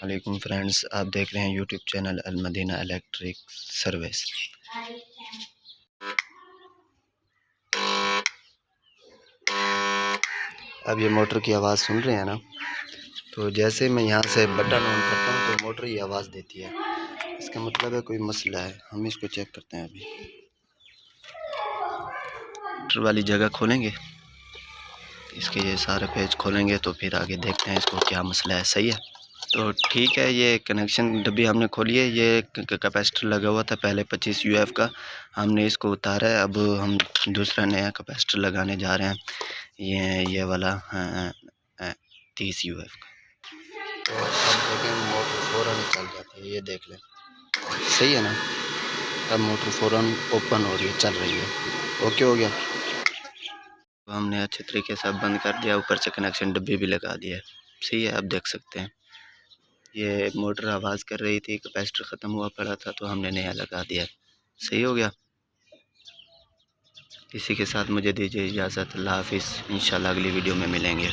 वालेकुम फ्रेंड्स, आप देख रहे हैं यूट्यूब चैनल अल मदीना इलेक्ट्रिक सर्विस। अब ये मोटर की आवाज़ सुन रहे हैं ना, तो जैसे मैं यहाँ से बटन ऑन करता हूँ तो मोटर ही आवाज़ देती है। इसका मतलब है कोई मसला है। हम इसको चेक करते हैं। अभी मोटर वाली जगह खोलेंगे, इसके ये सारे पेज खोलेंगे तो फिर आगे देखते हैं इसको क्या मसला है। सही है, तो ठीक है। ये कनेक्शन डब्बी हमने खोली है। ये कैपेसिटर लगा हुआ था पहले 25 यूएफ का, हमने इसको उतारा है। अब हम दूसरा नया कैपेसिटर लगाने जा रहे हैं, ये वाला 30 यूएफ का। तो अब देखें मोटर फ़ौरन चल जाती है, ये देख लें। सही है ना, अब मोटर फ़ौरन ओपन हो रही है, चल रही है। ओके हो गया। तो हमने अच्छे तरीके से बंद कर दिया, ऊपर से कनेक्शन डब्बी भी लगा दिया है। सही है, आप देख सकते हैं। ये मोटर आवाज़ कर रही थी, कैपेसिटर ख़त्म हुआ पड़ा था तो हमने नया लगा दिया। सही हो गया। इसी के साथ मुझे दीजिए इजाज़त। अल्लाह हाफ़िज़। इंशाल्लाह अगली वीडियो में मिलेंगे।